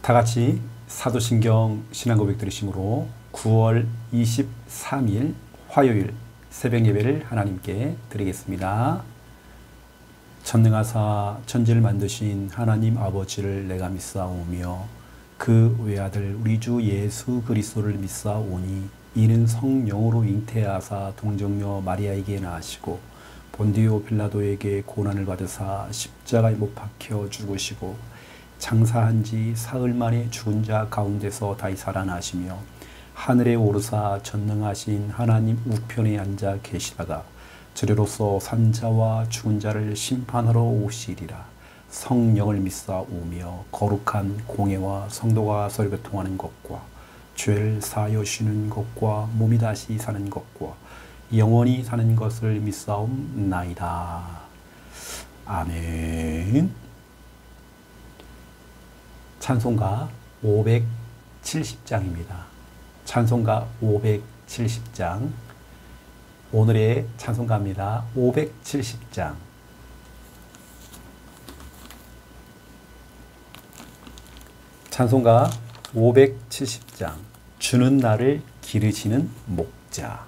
다 같이 사도신경 신앙고백 들으심으로 9월 23일 화요일 새벽 예배를 하나님께 드리겠습니다. 전능하사 천지를 만드신 하나님 아버지를 내가 믿사오며 그 외아들 우리 주 예수 그리스도를 믿사오니 이는 성령으로 잉태하사 동정녀 마리아에게 낳으시고 본디오 빌라도에게 고난을 받으사 십자가에 못 박혀 죽으시고 장사한 지 사흘 만에 죽은 자 가운데서 다시 살아나시며 하늘에 오르사 전능하신 하나님 우편에 앉아 계시다가 저리로서 산자와 죽은 자를 심판하러 오시리라. 성령을 믿사오며 거룩한 공예와 성도가 서로 교통하는 것과 죄를 사하여 쉬는 것과 몸이 다시 사는 것과 영원히 사는 것을 믿사옵나이다. 아멘. 찬송가 570장입니다. 찬송가 570장. 오늘의 찬송가입니다. 570장. 찬송가 570장. 주는 나를 기르시는 목자.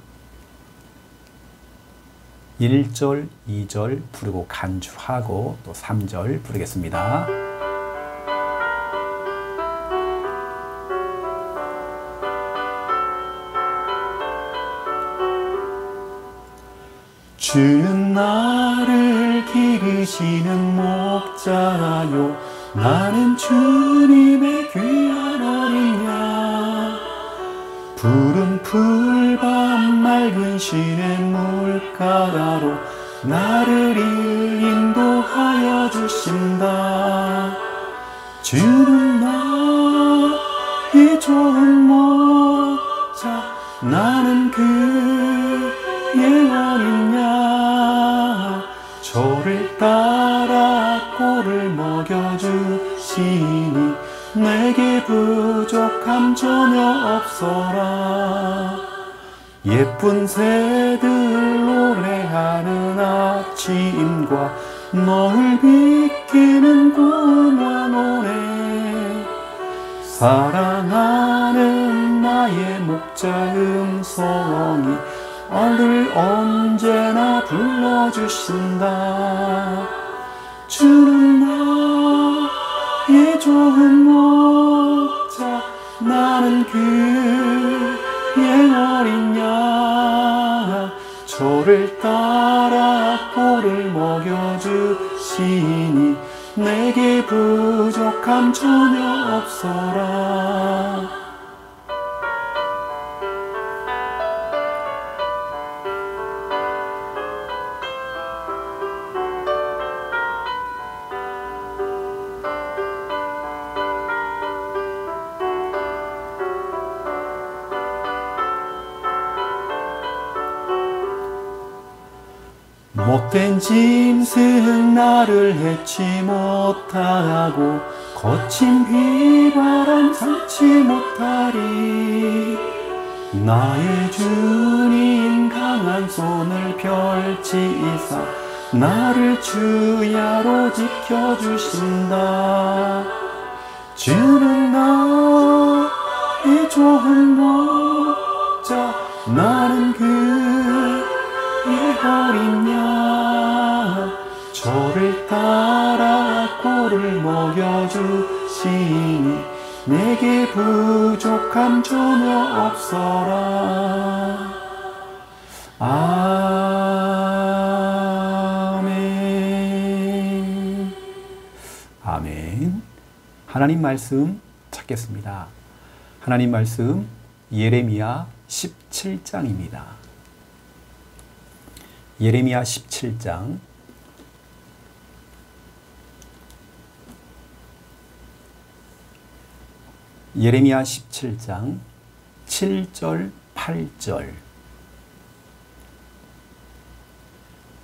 1절, 2절 부르고 간주하고 또 3절 부르겠습니다. 주는 나를 기르시는 목자요 나는 주님의 귀한 어린 양 푸른 풀밤 맑은 시냇 물가로 나를 인도하여 주신다. 주는 나의 좋은 목자 나는 그의 어린 양 저를 따라 꼴을 먹여주시니 내게 부족함 전혀 없어라. 예쁜 새들 노래하는 아침과 너를 비키는 꿈과 노래 사랑하는 나의 목자 음성이 나를 언제나 불러주신다. 주는 나의 좋은 목자 나는 그의 어린 양 저를 따라 꼴을 먹여주시니 내게 부족함 전혀 없어라. 못된 짐승 나를 해치 못하고 거친 비바람 삼지 못하리. 나의 주님 강한 손을 펼치사 나를 주야로 지켜주신다. 주는 나의 좋은 목자 나는 그의 어린 양 저를 따라 꼴을 먹여주시니 내게 부족함 전혀 없어라. 아멘. 아멘. 하나님 말씀 찾겠습니다. 하나님 말씀 예레미야 17장입니다. 예레미야 17장 예레미야 17장 7절 8절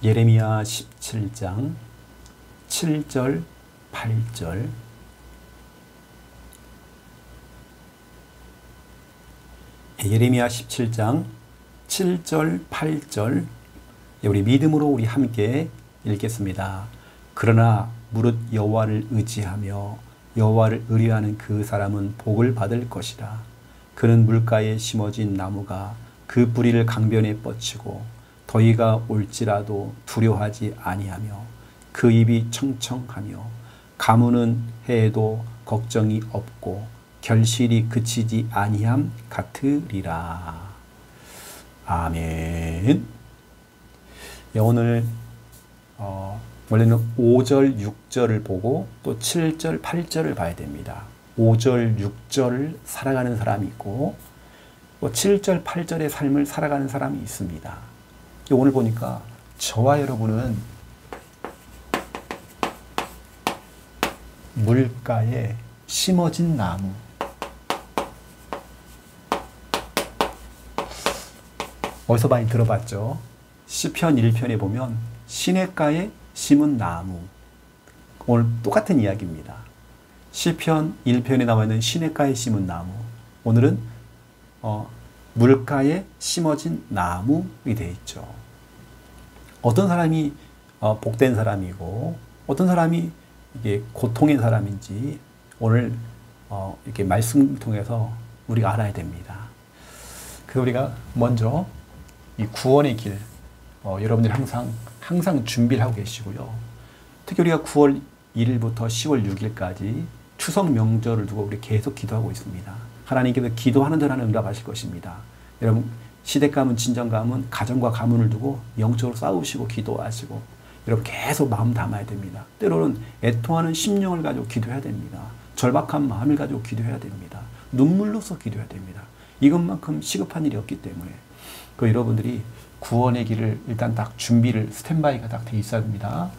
예레미야 17장 7절 8절 예레미야 17장 7절 8절 우리 믿음으로 우리 함께 읽겠습니다. 그러나 무릇 여호와를 의지하며 여호와를 의뢰하는 그 사람은 복을 받을 것이라. 그는 물가에 심어진 나무가 그 뿌리를 강변에 뻗치고 더위가 올지라도 두려워하지 아니하며 그 입이 청청하며 가무는 해에도 걱정이 없고 결실이 그치지 아니함 같으리라. 아멘. 예, 오늘 원래는 5절, 6절을 보고 또 7절, 8절을 봐야 됩니다. 5절, 6절을 살아가는 사람이 있고 또 7절, 8절의 삶을 살아가는 사람이 있습니다. 오늘 보니까 저와 여러분은 물가에 심어진 나무, 어디서 많이 들어봤죠? 시편 1편에 보면 시냇가에 심은 나무. 오늘 똑같은 이야기입니다. 시편 1편에 나와 있는 시냇가에 심은 나무. 오늘은 물가에 심어진 나무이 되어 있죠. 어떤 사람이 복된 사람이고 어떤 사람이 이게 고통의 사람인지 오늘 이렇게 말씀을 통해서 우리가 알아야 됩니다. 그래서 우리가 먼저 이 구원의 길, 여러분들이 항상 준비를 하고 계시고요. 특히 우리가 9월 1일부터 10월 6일까지 추석 명절을 두고 우리 계속 기도하고 있습니다. 하나님께서 기도하는 대로 응답하실 것입니다. 여러분, 시댁 가문, 친정 가문, 가정과 가문을 두고 영적으로 싸우시고 기도하시고 여러분 계속 마음 담아야 됩니다. 때로는 애통하는 심령을 가지고 기도해야 됩니다. 절박한 마음을 가지고 기도해야 됩니다. 눈물로써 기도해야 됩니다. 이것만큼 시급한 일이 없기 때문에 그 여러분들이 구원의 길을 일단 딱 준비를 스탠바이가 딱 돼 있어야 됩니다.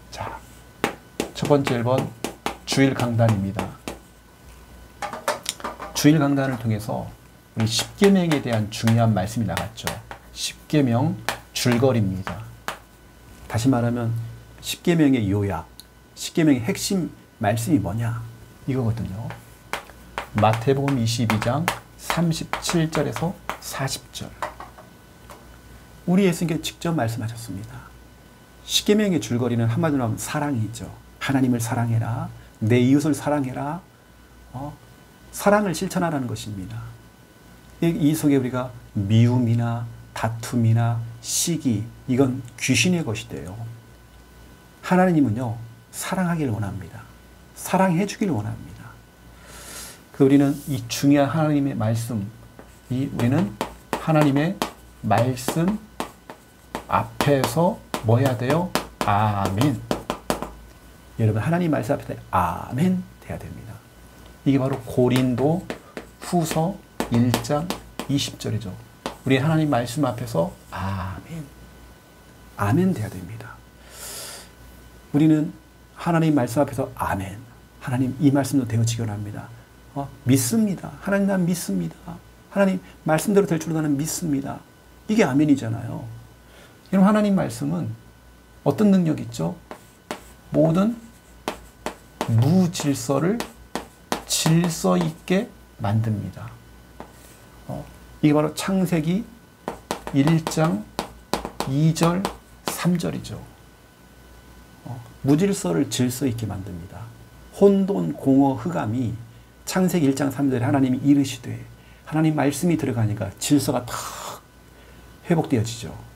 자, 첫 번째 1번 주일 강단입니다. 주일 강단을 통해서 우리 십계명에 대한 중요한 말씀이 나갔죠. 십계명 줄거리입니다. 다시 말하면 십계명의 요약, 십계명의 핵심 말씀이 뭐냐 이거거든요. 마태복음 22장 37절에서 40절. 우리 예수님께서 직접 말씀하셨습니다. 십계명의 줄거리는 한마디로 하면 사랑이죠. 하나님을 사랑해라. 내 이웃을 사랑해라. 사랑을 실천하라는 것입니다. 이 속에 우리가 미움이나 다툼이나 시기, 이건 귀신의 것이 돼요. 하나님은요, 사랑하기를 원합니다. 사랑해 주기를 원합니다. 우리는 이 중요한 하나님의 말씀, 우리는 하나님의 말씀 앞에서 뭐 해야 돼요? 아멘. 여러분, 하나님 말씀 앞에 아멘 돼야 됩니다. 이게 바로 고린도 후서 1장 20절이죠. 우리 하나님 말씀 앞에서 아멘. 아멘 돼야 됩니다. 우리는 하나님 말씀 앞에서 아멘. 하나님 이 말씀도 되어지기 원합니다. 믿습니다. 하나님 난 믿습니다. 하나님 말씀대로 될 줄 나는 믿습니다. 이게 아멘이잖아요. 여러분, 하나님 말씀은 어떤 능력이 있죠? 모든 무질서를 질서 있게 만듭니다. 이게 바로 창세기 1장 2절 3절이죠. 무질서를 질서 있게 만듭니다. 혼돈, 공허, 흑암이 창세기 1장 3절에 하나님이 이르시되 하나님 말씀이 들어가니까 질서가 탁 회복되어지죠.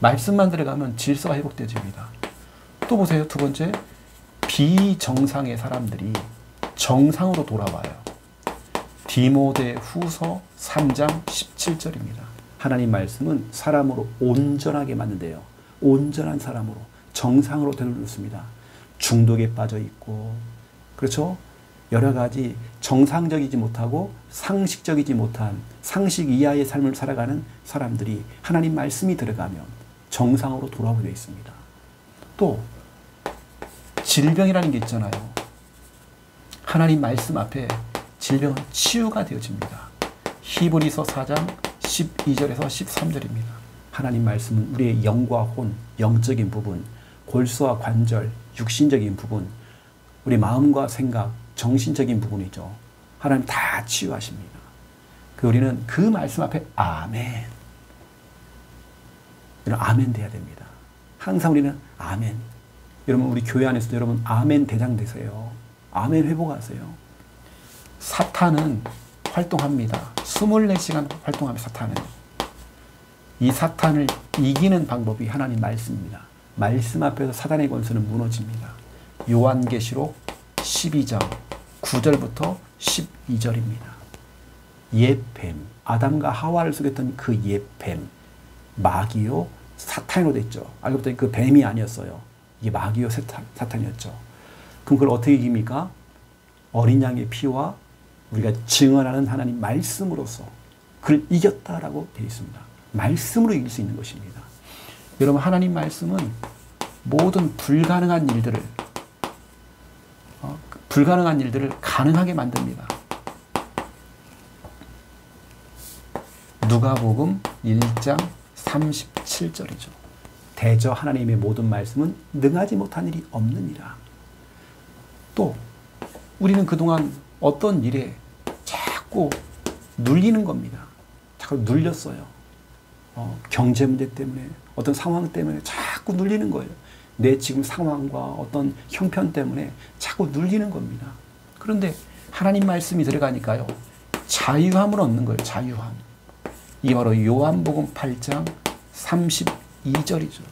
말씀만 들어가면 질서가 회복되어집니다. 또 보세요. 두 번째, 비정상의 사람들이 정상으로 돌아와요. 디모데 후서 3장 17절입니다. 하나님 말씀은 사람으로 온전하게 만든대요. 온전한 사람으로, 정상으로 되돌렸습니다. 중독에 빠져 있고, 그렇죠? 여러 가지 정상적이지 못하고 상식적이지 못한 상식 이하의 삶을 살아가는 사람들이 하나님 말씀이 들어가면 정상으로 돌아오게 되어 있습니다. 또 질병이라는 게 있잖아요. 하나님 말씀 앞에 질병은 치유가 되어집니다. 히브리서 4장 12절에서 13절입니다. 하나님 말씀은 우리의 영과 혼, 영적인 부분, 골수와 관절, 육신적인 부분, 우리 마음과 생각, 정신적인 부분이죠. 하나님 다 치유하십니다. 우리는 그 말씀 앞에 아멘. 아멘 돼야 됩니다. 항상 우리는 아멘. 여러분, 우리 교회 안에서도 여러분 아멘 대장 되세요. 아멘 회복하세요. 사탄은 활동합니다. 24시간 활동합니다. 사탄은. 이 사탄을 이기는 방법이 하나님 말씀입니다. 말씀 앞에서 사단의 권세는 무너집니다. 요한계시록 12장 9절부터 12절입니다. 옛뱀, 아담과 하와를 속였던 그 옛뱀, 마귀요 사탄으로 됐죠. 알고 봤더니 그 뱀이 아니었어요. 이게 마귀요 사탄이었죠. 그럼 그걸 어떻게 이깁니까? 어린 양의 피와 우리가 증언하는 하나님 말씀으로서 그를 이겼다라고 되어 있습니다. 말씀으로 이길 수 있는 것입니다. 여러분, 하나님 말씀은 모든 불가능한 일들을 가능하게 만듭니다. 누가복음 1장 37절이죠. 대저 하나님의 모든 말씀은 능하지 못한 일이 없느니라. 또 우리는 그동안 어떤 일에 자꾸 눌리는 겁니다. 자꾸 눌렸어요. 경제 문제 때문에, 어떤 상황 때문에 자꾸 눌리는 거예요. 내 지금 상황과 어떤 형편 때문에 자꾸 눌리는 겁니다. 그런데 하나님 말씀이 들어가니까요, 자유함을 얻는 거예요. 자유함. 이게 바로 요한복음 8장 32절이죠.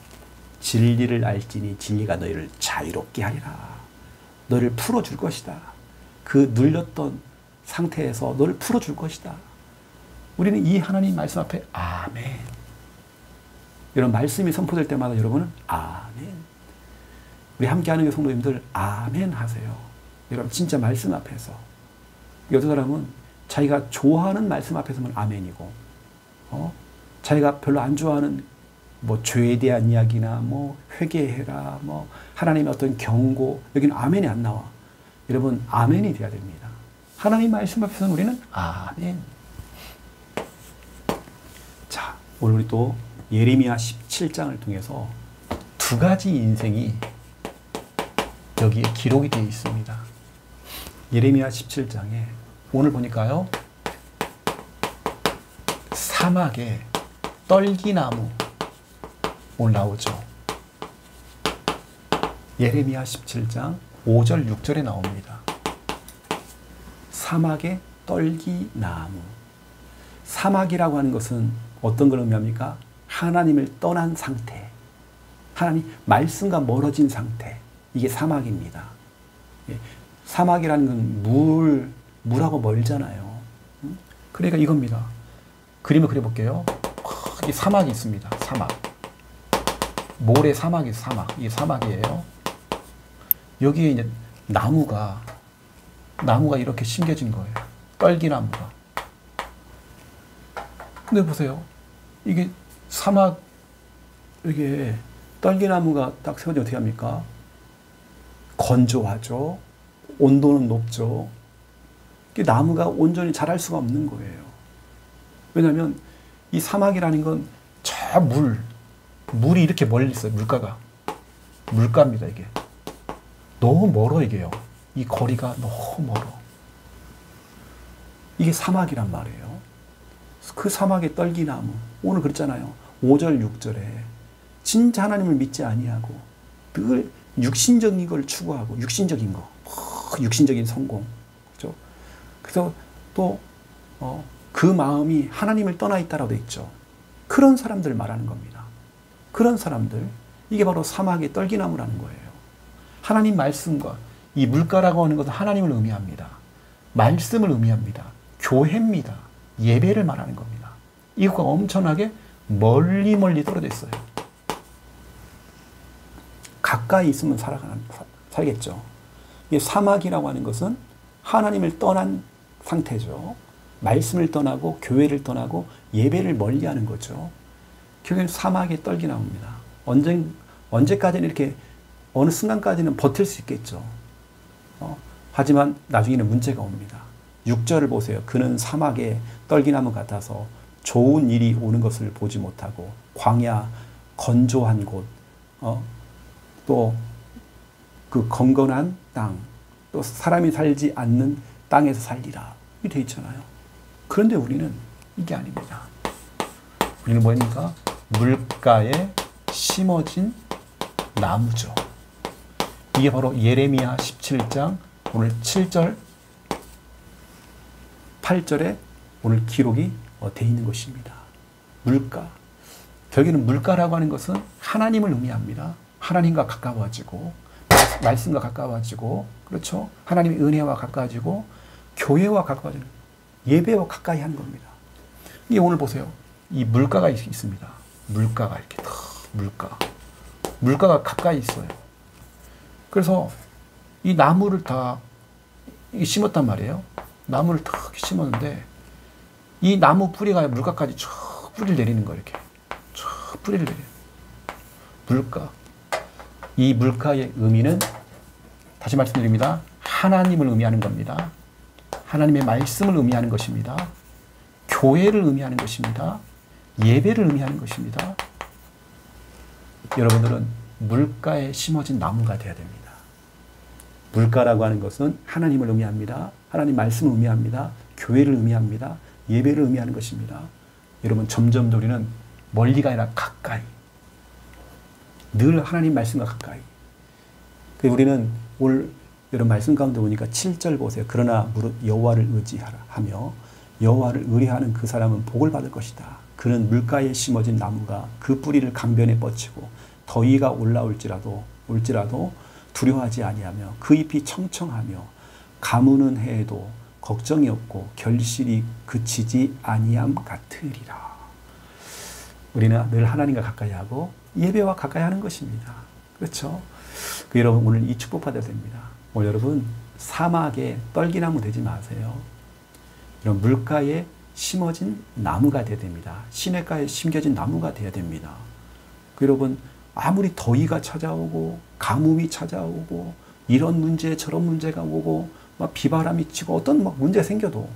진리를 알지니 진리가 너희를 자유롭게 하리라. 너를 풀어줄 것이다. 그 눌렸던 상태에서 너를 풀어줄 것이다. 우리는 이 하나님 말씀 앞에 아멘. 이런 말씀이 선포될 때마다 여러분은 아멘. 우리 함께하는 성도님들 아멘 하세요. 여러분 진짜 말씀 앞에서. 어떤 사람은 자기가 좋아하는 말씀 앞에서만 아멘이고, 자기가 별로 안 좋아하는 뭐 죄에 대한 이야기나 뭐 회개해라, 뭐 하나님의 어떤 경고, 여기는 아멘이 안 나와. 여러분 아멘이 돼야 됩니다. 하나님 말씀 앞에서는 우리는 아멘. 자, 오늘 우리 또 예레미야 17장을 통해서 두 가지 인생이 여기에 기록이 되어 있습니다. 예레미야 17장에 오늘 보니까요, 사막에 떨기나무 오늘 나오죠. 예레미야 17장 5절 6절에 나옵니다. 사막에 떨기나무. 사막이라고 하는 것은 어떤 걸 의미합니까? 하나님을 떠난 상태, 하나님 말씀과 멀어진 상태, 이게 사막입니다. 사막이라는 건 물하고 멀잖아요. 그러니까 이겁니다. 그림을 그려볼게요. 이 사막이 있습니다. 사막. 모래 사막이 사막. 이게 사막이에요. 여기에 이제 나무가 이렇게 심겨진 거예요. 떨기나무가. 근데 보세요. 이게 사막, 이게 떨기나무가 딱 세워지면 어떻게 합니까? 건조하죠. 온도는 높죠. 나무가 온전히 자랄 수가 없는 거예요. 왜냐하면 이 사막이라는 건 저 물이 이렇게 멀리 있어요. 물가입니다. 이게 너무 멀어. 이게요. 이 거리가 너무 멀어. 이게 사막이란 말이에요. 그 사막의 떨기나무, 오늘 그랬잖아요. 5절 6절에 진짜 하나님을 믿지 아니하고 늘 육신적인 걸 추구하고, 육신적인 거, 육신적인 성공, 그렇죠? 그래서 또 그 마음이 하나님을 떠나 있다라고 돼 있죠. 그런 사람들 말하는 겁니다. 그런 사람들, 이게 바로 사막의 떨기나무라는 거예요. 하나님 말씀과 이 물가라고 하는 것은 하나님을 의미합니다. 말씀을 의미합니다. 교회입니다. 예배를 말하는 겁니다. 이것과 엄청나게 멀리 떨어져 있어요. 가까이 있으면 살겠죠. 이 사막이라고 하는 것은 하나님을 떠난 상태죠. 말씀을 떠나고 교회를 떠나고 예배를 멀리하는 거죠. 결국엔 사막의 떨기나무입니다. 언제까지는 이렇게 어느 순간까지는 버틸 수 있겠죠. 하지만 나중에는 문제가 옵니다. 6절을 보세요. 그는 사막의 떨기나무 같아서 좋은 일이 오는 것을 보지 못하고 광야, 건조한 곳, 또 그 건건한 땅, 또 사람이 살지 않는 땅에서 살리라. 이렇게 되어 있잖아요. 그런데 우리는 이게 아닙니다. 우리는 뭐입니까? 물가에 심어진 나무죠. 이게 바로 예레미야 17장 오늘 7절, 8절에 오늘 기록이 돼 있는 것입니다. 물가. 결국에는 물가라고 하는 것은 하나님을 의미합니다. 하나님과 가까워지고, 말씀과 가까워지고, 그렇죠? 하나님의 은혜와 가까워지고, 교회와 가까워지는, 예배와 가까이 하는 겁니다. 이 오늘 보세요. 이 물가가 있습니다. 물가가 이렇게 물가가 가까이 있어요. 그래서 이 나무를 다 심었단 말이에요. 나무를 탁 심었는데 이 나무 뿌리가 물가까지 쭉 뿌리를 내리는 거예요. 이렇게 쭉 뿌리를 내려요. 물가. 이 물가의 의미는 다시 말씀드립니다. 하나님을 의미하는 겁니다. 하나님의 말씀을 의미하는 것입니다. 교회를 의미하는 것입니다. 예배를 의미하는 것입니다. 여러분들은 물가에 심어진 나무가 되어야 됩니다. 물가라고 하는 것은 하나님을 의미합니다. 하나님 말씀을 의미합니다. 교회를 의미합니다. 예배를 의미하는 것입니다. 여러분 점점 더 우리는 멀리가 아니라 가까이, 늘 하나님 말씀과 가까이. 우리는 오늘 여러분 말씀 가운데 보니까 7절 보세요. 그러나 무릇 여호와를 의지하며 여호와를 의뢰하는 그 사람은 복을 받을 것이다. 그는 물가에 심어진 나무가 그 뿌리를 강변에 뻗치고 더위가 올라올지라도 두려워하지 아니하며 그 잎이 청청하며 가무는 해에도 걱정이 없고 결실이 그치지 아니함 같으리라. 우리는 늘 하나님과 가까이 하고 예배와 가까이 하는 것입니다. 그렇죠? 여러분 오늘 이 축복 받아야 됩니다. 오늘 여러분 사막에 떨기나무 되지 마세요. 이런 물가에 심어진 나무가 되어야 됩니다. 시냇가에 심겨진 나무가 되어야 됩니다. 여러분 아무리 더위가 찾아오고 가뭄이 찾아오고 이런 문제 저런 문제가 오고 막 비바람이 치고 어떤 막 문제가 생겨도,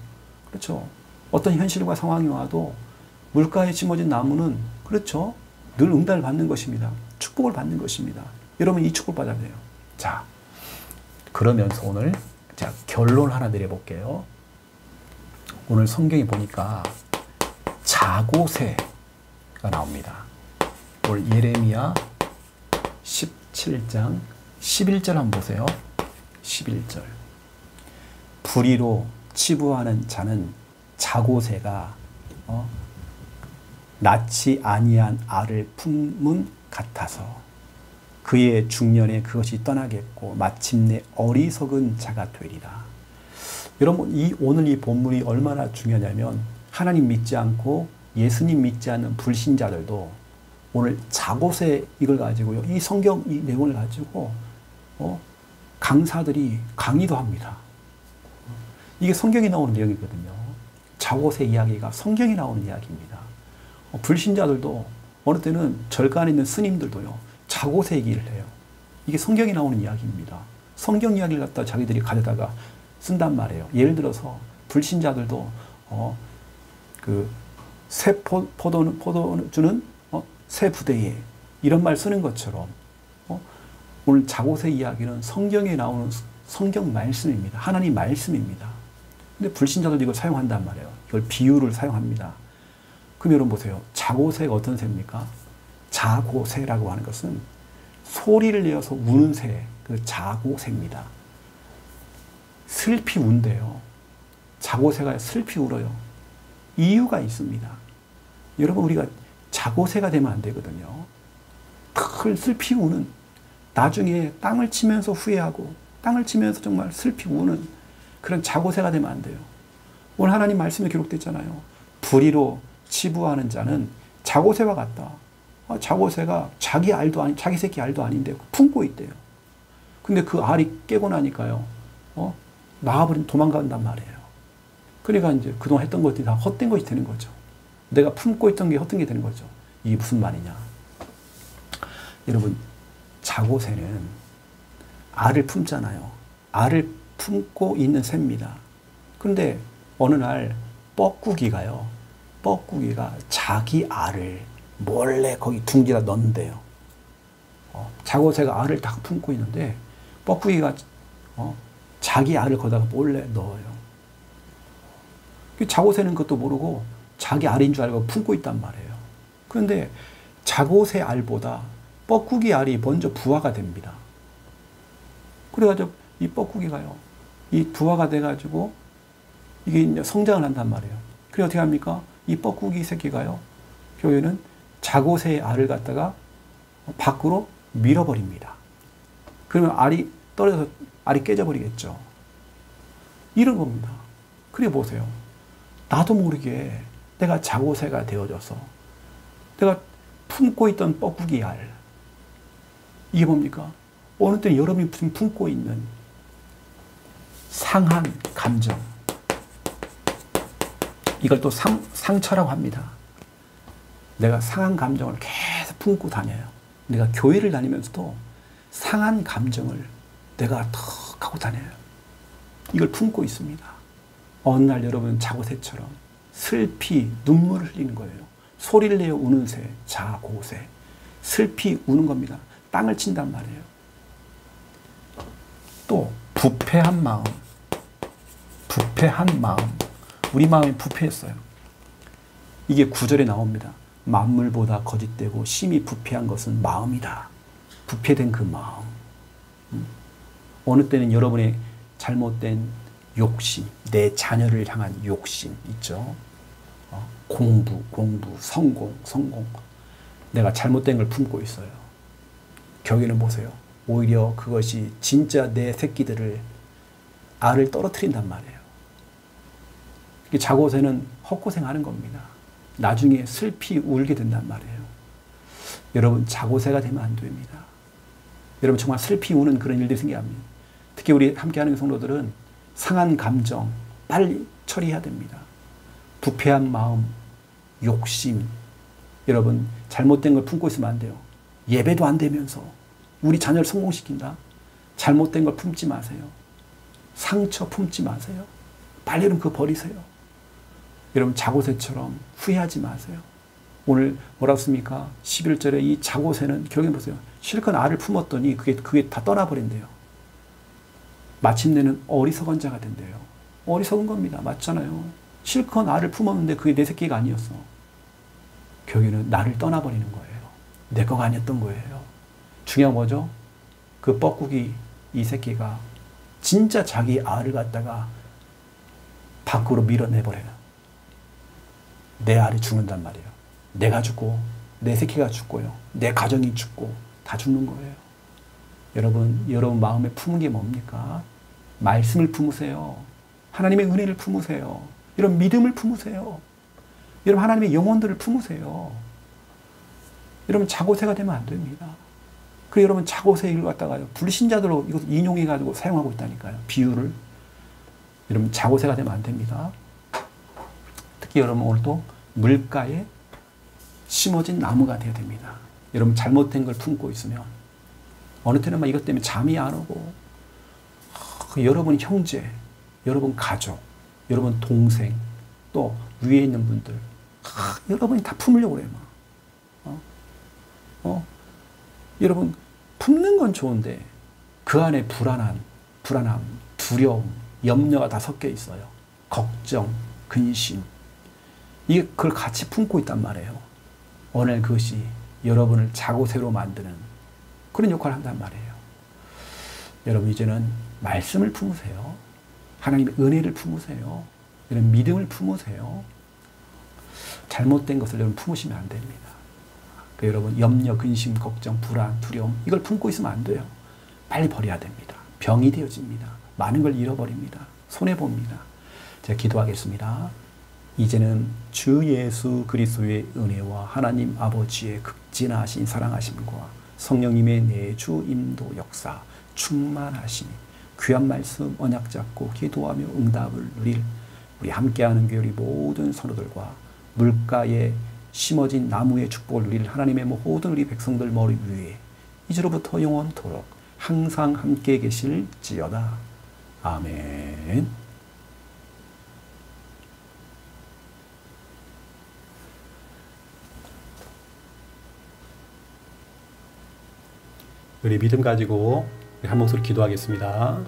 그렇죠? 어떤 현실과 상황이 와도 물가에 심어진 나무는, 그렇죠? 늘 응답을 받는 것입니다. 축복을 받는 것입니다. 여러분 이 축복을 받아야 돼요. 자, 그러면서 오늘 자 결론 하나 내려볼게요. 오늘 성경에 보니까 자고새가 나옵니다. 오늘 예레미야 17장 11절 한번 보세요. 11절. 불의로 치부하는 자는 자고새가 낳지 아니한 알을 품은 같아서 그의 중년에 그것이 떠나겠고 마침내 어리석은 자가 되리라. 여러분 오늘 이 본문이 얼마나 중요하냐면 하나님 믿지 않고 예수님 믿지 않는 불신자들도 오늘 자고새 이걸 가지고요. 이 성경 이 내용을 가지고 강사들이 강의도 합니다. 이게 성경에 나오는 내용이거든요. 자고새 이야기가 성경에 나오는 이야기입니다. 불신자들도 어느 때는 절간에 있는 스님들도요. 자고새 얘기를 해요. 이게 성경에 나오는 이야기입니다. 성경 이야기를 갖다 자기들이 가져다가 쓴단 말이에요. 예를 들어서 불신자들도 새 포도주는 새 부대에 이런 말 쓰는 것처럼 오늘 자고새 이야기는 성경에 나오는 성경 말씀입니다. 하나님 말씀입니다. 근데 불신자들도 이걸 사용한단 말이에요. 이걸 비유를 사용합니다. 그럼 여러분 보세요. 자고새가 어떤 새입니까? 자고새라고 하는 것은 소리를 내어서 우는 새, 그 자고새입니다. 슬피 운대요. 자고새가 슬피 울어요. 이유가 있습니다. 여러분 우리가 자고새가 되면 안 되거든요. 늘 슬피 우는, 나중에 땅을 치면서 후회하고 땅을 치면서 정말 슬피 우는 그런 자고새가 되면 안 돼요. 오늘 하나님 말씀에 기록됐잖아요. 불의로 치부하는 자는 자고새와 같다. 자고새가 자기 새끼 알도 아닌데 품고 있대요. 근데 그 알이 깨고 나니까요. 나와버린 도망간단 말이에요. 그러니까 이제 그동안 했던 것들이 다 헛된 것이 되는 거죠. 내가 품고 있던 게 헛된 게 되는 거죠. 이게 무슨 말이냐. 여러분, 자고새는 알을 품잖아요. 알을 품고 있는 새입니다. 그런데 어느 날 뻐꾸기가 자기 알을 몰래 거기 둥지에다 넣는데요. 자고새가 알을 딱 품고 있는데 뻐꾸기가 자기 알을 거다가 몰래 넣어요. 자고새는 그것도 모르고 자기 알인 줄 알고 품고 있단 말이에요. 그런데 자고새 알보다 뻐꾸기 알이 먼저 부화가 됩니다. 그래가지고 이 뻐꾸기가요, 이 부화가 돼가지고 이게 이제 성장을 한단 말이에요. 그래 어떻게 합니까? 이 뻐꾸기 새끼가요. 결국에는 자고새의 알을 갖다가 밖으로 밀어버립니다. 그러면 알이 떨어져서 알이 깨져버리겠죠. 이런 겁니다. 그래 보세요. 나도 모르게 내가 자고새가 되어져서 내가 품고 있던 뻐꾸기 알, 이게 뭡니까? 어느 때는 여러분이 품고 있는 상한 감정, 이걸 또 상처라고 합니다. 내가 상한 감정을 계속 품고 다녀요. 내가 교회를 다니면서도 상한 감정을 내가 턱 하고 다녀요. 이걸 품고 있습니다. 어느 날 여러분 자고새처럼 슬피 눈물을 흘리는 거예요. 소리를 내어 우는 새, 자고새. 슬피 우는 겁니다. 땅을 친단 말이에요. 또 부패한 마음. 부패한 마음. 우리 마음이 부패했어요. 이게 9절에 나옵니다. 만물보다 거짓되고 심히 부패한 것은 마음이다. 부패된 그 마음. 어느 때는 여러분의 잘못된 욕심, 내 자녀를 향한 욕심 있죠. 공부, 성공. 내가 잘못된 걸 품고 있어요. 결국에는 보세요. 오히려 그것이 진짜 내 새끼들을 알을 떨어뜨린단 말이에요. 자고새는 헛고생하는 겁니다. 나중에 슬피 울게 된단 말이에요. 여러분 자고새가 되면 안 됩니다. 여러분 정말 슬피 우는 그런 일들이 생깁니다. 특히 우리 함께하는 성도들은 상한 감정 빨리 처리해야 됩니다. 부패한 마음, 욕심. 여러분 잘못된 걸 품고 있으면 안 돼요. 예배도 안 되면서 우리 자녀를 성공시킨다. 잘못된 걸 품지 마세요. 상처 품지 마세요. 빨리 여러분 그거 버리세요. 여러분 자고새처럼 후회하지 마세요. 오늘 뭐라고 씁니까? 11절에 이 자고새는 결국에 보세요. 실컷 알을 품었더니 그게 다 떠나버린대요. 마침내는 어리석은 자가 된대요. 어리석은 겁니다. 맞잖아요. 실컷 알을 품었는데 그게 내 새끼가 아니었어. 결국에는 나를 떠나버리는 거예요. 내 거가 아니었던 거예요. 중요한 뭐죠? 그 뻐꾸기 이 새끼가 진짜 자기 알을 갖다가 밖으로 밀어내버려요. 내 알이 죽는단 말이에요. 내가 죽고 내 새끼가 죽고요. 내 가정이 죽고 다 죽는 거예요. 여러분 마음에 품은 게 뭡니까? 말씀을 품으세요. 하나님의 은혜를 품으세요. 여러분 믿음을 품으세요. 여러분 하나님의 영혼들을 품으세요. 여러분 자고새가 되면 안 됩니다. 그리고 여러분 자고새 이걸 갖다가요. 불신자들로 이것을 인용해가지고 사용하고 있다니까요. 비유를. 여러분 자고새가 되면 안 됩니다. 특히 여러분 오늘도 물가에 심어진 나무가 되어야 됩니다. 여러분 잘못된 걸 품고 있으면 어느 때는 막 이것 때문에 잠이 안 오고 여러분 형제, 여러분 가족, 여러분 동생 또 위에 있는 분들 여러분이 다 품으려고 그래요. 여러분 품는 건 좋은데 그 안에 불안함, 두려움, 염려가 다 섞여 있어요. 걱정, 근심. 이게 그걸 같이 품고 있단 말이에요. 오늘 그것이 여러분을 자고새로 만드는 그런 역할을 한단 말이에요. 여러분 이제는 말씀을 품으세요. 하나님의 은혜를 품으세요. 이런 믿음을 품으세요. 잘못된 것을 여러분 품으시면 안 됩니다. 그 여러분 염려, 근심, 걱정, 불안, 두려움 이걸 품고 있으면 안 돼요. 빨리 버려야 됩니다. 병이 되어집니다. 많은 걸 잃어버립니다. 손해봅니다. 제가 기도하겠습니다. 이제는 주 예수 그리스도의 은혜와 하나님 아버지의 극진하신 사랑하심과 성령님의 내주 인도 역사 충만하심이 귀한 말씀 언약 잡고 기도하며 응답을 누릴 우리 함께하는 교회 모든 성도들과 물가에 심어진 나무의 축복을 누릴 하나님의 모든 우리 백성들 머리 위에 이제로부터 영원토록 항상 함께 계실지어다. 아멘. 우리 믿음 가지고 한 목소리 기도하겠습니다.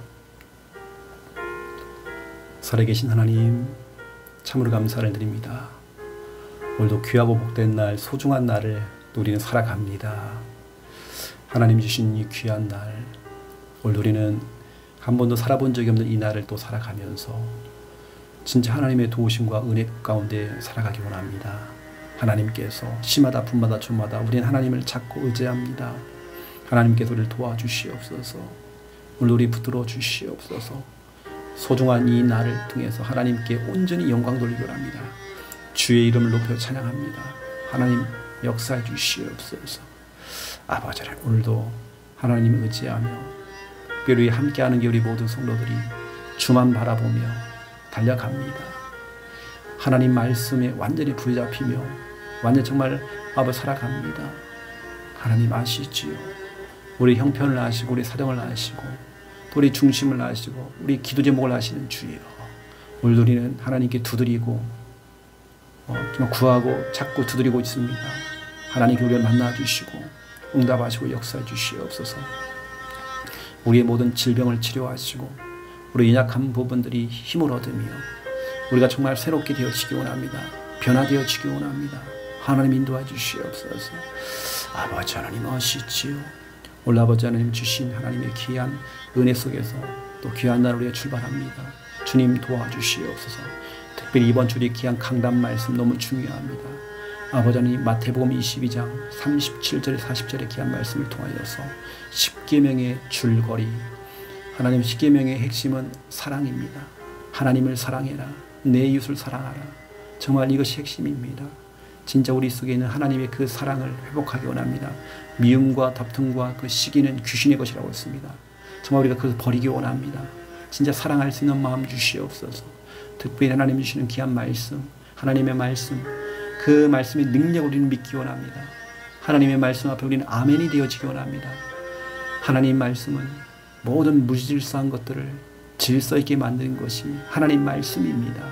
살아계신 하나님 참으로 감사를 드립니다. 오늘도 귀하고 복된 날 소중한 날을 우리는 살아갑니다. 하나님 주신 이 귀한 날 오늘 우리는 한 번도 살아본 적이 없는 이 날을 또 살아가면서 진짜 하나님의 도우심과 은혜 가운데 살아가기 원합니다. 하나님께서 시마다 분마다 주마다 우리는 하나님을 찾고 의지합니다. 하나님께서 우리를 도와주시옵소서. 오늘 우리 붙들어 주시옵소서. 소중한 이 날을 통해서 하나님께 온전히 영광 돌리기 원합니다. 주의 이름을 높여 찬양합니다. 하나님 역사해 주시옵소서. 아버지 하나님, 오늘도 하나님을 의지하며 특별히 함께하는 게 우리 모든 성도들이 주만 바라보며 달려갑니다. 하나님 말씀에 완전히 부여잡히며 완전 정말 아버지 살아갑니다. 하나님 아시지요. 우리 형편을 아시고 우리 사정을 아시고 또 우리 중심을 아시고 우리 기도 제목을 아시는 주여. 오늘 우리는 하나님께 두드리고 정말 구하고 찾고 두드리고 있습니다. 하나님께 우리를 만나주시고 응답하시고 역사해 주시옵소서. 우리의 모든 질병을 치료하시고 우리 연약한 부분들이 힘을 얻으며 우리가 정말 새롭게 되어지기 원합니다. 변화되어지기 원합니다. 하나님 인도해 주시옵소서. 아버지 하나님 아시지요. 오늘 아버지 하나님 주신 하나님의 귀한 은혜 속에서 또 귀한 날 우리가 출발합니다. 주님 도와주시옵소서. 특별히 이번 주의 귀한 강단 말씀 너무 중요합니다. 아버지 하나님 마태복음 22장 37절에 40절의 귀한 말씀을 통하여서 10계명의 줄거리, 하나님 10계명의 핵심은 사랑입니다. 하나님을 사랑해라, 내 이웃을 사랑하라. 정말 이것이 핵심입니다. 진짜 우리 속에 있는 하나님의 그 사랑을 회복하기 원합니다. 미움과 다툼과 그 시기는 귀신의 것이라고 했습니다. 정말 우리가 그것을 버리기 원합니다. 진짜 사랑할 수 있는 마음 주시옵소서. 특별히 하나님 주시는 귀한 말씀, 하나님의 말씀, 그 말씀의 능력을 우리는 믿기 원합니다. 하나님의 말씀 앞에 우리는 아멘이 되어지기 원합니다. 하나님 말씀은 모든 무질서한 것들을 질서 있게 만드는 것이 하나님 말씀입니다.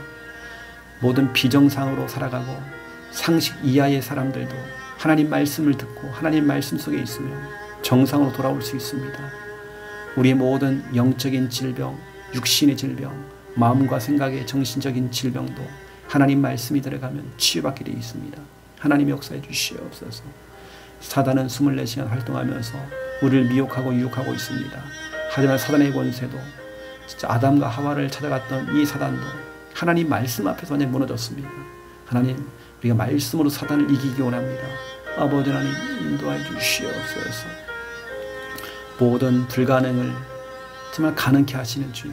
모든 비정상으로 살아가고 상식 이하의 사람들도 하나님 말씀을 듣고 하나님 말씀 속에 있으면 정상으로 돌아올 수 있습니다. 우리의 모든 영적인 질병, 육신의 질병, 마음과 생각의 정신적인 질병도 하나님 말씀이 들어가면 치유받게 되어 있습니다. 하나님 역사해 주시옵소서. 사단은 24시간 활동하면서 우리를 미혹하고 유혹하고 있습니다. 하지만 사단의 권세도 진짜 아담과 하와를 찾아갔던 이 사단도 하나님 말씀 앞에서 완전히 무너졌습니다. 하나님, 우리가 말씀으로 사단을 이기기 원합니다. 아버지 하나님 인도해 주시옵소서. 모든 불가능을 정말 가능케 하시는 주여.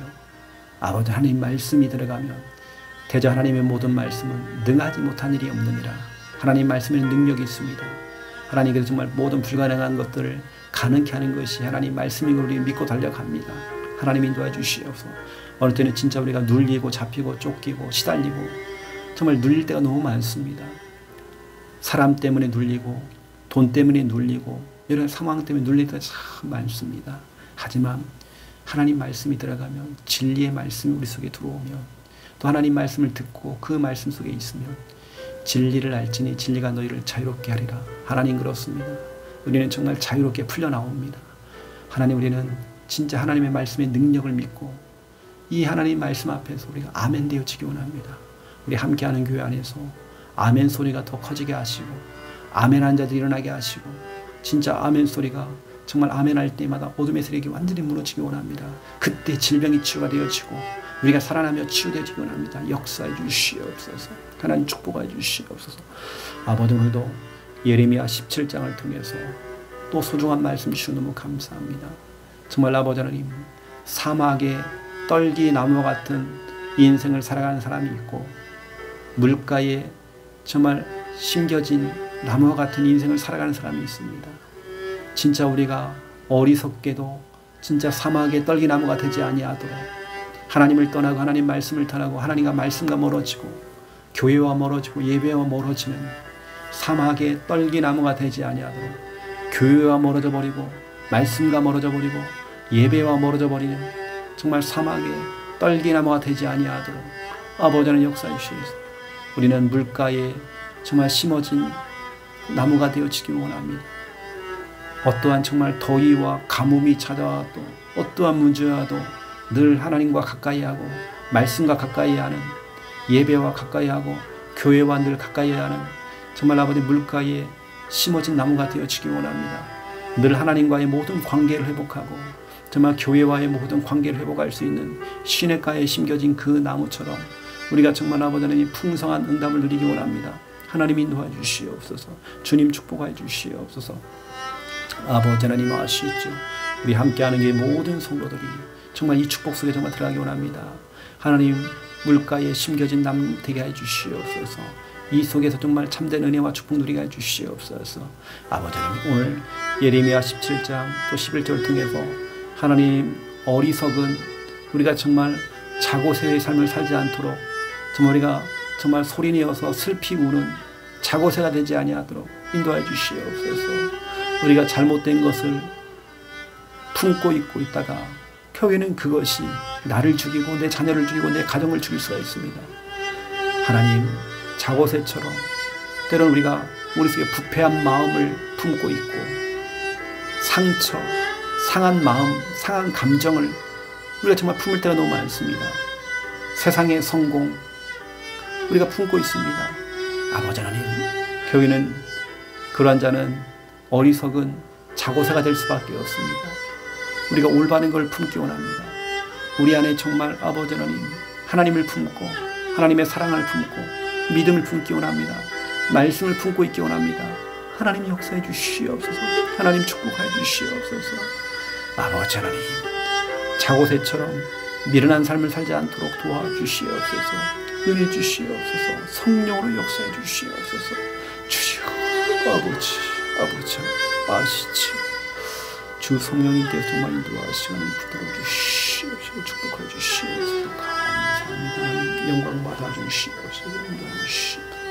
아버지 하나님 말씀이 들어가면 대저 하나님의 모든 말씀은 능하지 못한 일이 없느니라. 하나님 말씀에는 능력이 있습니다. 하나님께서 정말 모든 불가능한 것들을 가능케 하는 것이 하나님 말씀인 걸 우리 믿고 달려갑니다. 하나님 인도해 주시옵소서. 어느 때는 진짜 우리가 눌리고 잡히고 쫓기고 시달리고 정말 눌릴 때가 너무 많습니다. 사람 때문에 눌리고 돈 때문에 눌리고 이런 상황 때문에 눌릴 때가 참 많습니다. 하지만 하나님 말씀이 들어가면 진리의 말씀이 우리 속에 들어오면 또 하나님 말씀을 듣고 그 말씀 속에 있으면 진리를 알지니 진리가 너희를 자유롭게 하리라. 하나님 그렇습니다. 우리는 정말 자유롭게 풀려나옵니다. 하나님, 우리는 진짜 하나님의 말씀의 능력을 믿고 이 하나님 말씀 앞에서 우리가 아멘 되어지기 원합니다. 우리 함께하는 교회 안에서 아멘 소리가 더 커지게 하시고 아멘한 자들이 일어나게 하시고 진짜 아멘 소리가 정말 아멘할 때마다 어둠의 세력이 완전히 무너지기 원합니다. 그때 질병이 치유가 되어지고 우리가 살아나며 치유되기 원합니다. 역사해 주시옵소서. 하나님 축복해 주시옵소서. 아버지, 오늘도 예레미야 17장을 통해서 또 소중한 말씀 주시고 너무 감사합니다. 정말 아버지 하나님, 사막의 떨기 나무와 같은 인생을 살아가는 사람이 있고 물가에 정말 심겨진 나무와 같은 인생을 살아가는 사람이 있습니다. 진짜 우리가 어리석게도 진짜 사막의 떨기나무가 되지 아니하도록 하나님을 떠나고 하나님 말씀을 떠나고 하나님과 말씀과 멀어지고 교회와 멀어지고 예배와 멀어지는 사막의 떨기나무가 되지 아니하도록 교회와 멀어져 버리고 말씀과 멀어져 버리고 예배와 멀어져 버리는 정말 사막의 떨기나무가 되지 아니하도록 아버지는 역사해 주시옵소서. 우리는 물가에 정말 심어진 나무가 되어지기 원합니다. 어떠한 정말 더위와 가뭄이 찾아와도 어떠한 문제와 와도 늘 하나님과 가까이하고 말씀과 가까이하는 예배와 가까이하고 교회와 늘 가까이하는 정말 아버지 물가에 심어진 나무가 되어지기 원합니다. 늘 하나님과의 모든 관계를 회복하고 정말 교회와의 모든 관계를 회복할 수 있는 시냇가에 심겨진 그 나무처럼 우리가 정말 아버지 하나님 풍성한 응답을 누리기 원합니다. 하나님 인도해 주시옵소서. 주님 축복해 주시옵소서. 아버지 하나님 아시죠? 우리 함께하는 게 모든 성도들이 정말 이 축복 속에 정말 들어가기 원합니다. 하나님 물가에 심겨진 나무 되게 해 주시옵소서. 이 속에서 정말 참된 은혜와 축복 누리게 해 주시옵소서. 아버지 하나님 오늘 예레미야 17장 또 11절을 통해서 하나님 어리석은 우리가 정말 자고새의 삶을 살지 않도록 정말 우리가 정말 소리내어서 슬피 우는 자고새가 되지 아니하도록 인도해 주시옵소서. 우리가 잘못된 것을 품고 있고 있다가 결국에는 그것이 나를 죽이고 내 자녀를 죽이고 내 가정을 죽일 수가 있습니다. 하나님 자고새처럼 때로는 우리가 머릿속에 부패한 마음을 품고 있고 상처, 상한 마음, 상한 감정을 우리가 정말 품을 때가 너무 많습니다. 세상의 성공 우리가 품고 있습니다. 아버지 하나님 결국에는 그러한 자는 어리석은 자고새가 될 수밖에 없습니다. 우리가 올바른 걸 품기 원합니다. 우리 안에 정말 아버지 하나님 하나님을 품고 하나님의 사랑을 품고 믿음을 품기 원합니다. 말씀을 품고 있기 원합니다. 하나님 역사해 주시옵소서. 하나님 축복해 주시옵소서. 아버지 하나님 자고새처럼 미련한 삶을 살지 않도록 도와주시옵소서. 은혜 주시옵소서. 성령으로 역사해 주시옵소서. 주여 아버지 아시지 주 성령님께서 정말 인도하시고 붙들어 주시옵소서. 축복해 주시옵소서. 감사합니다. 영광 받아 주시옵소서. 인도해 주시옵소서.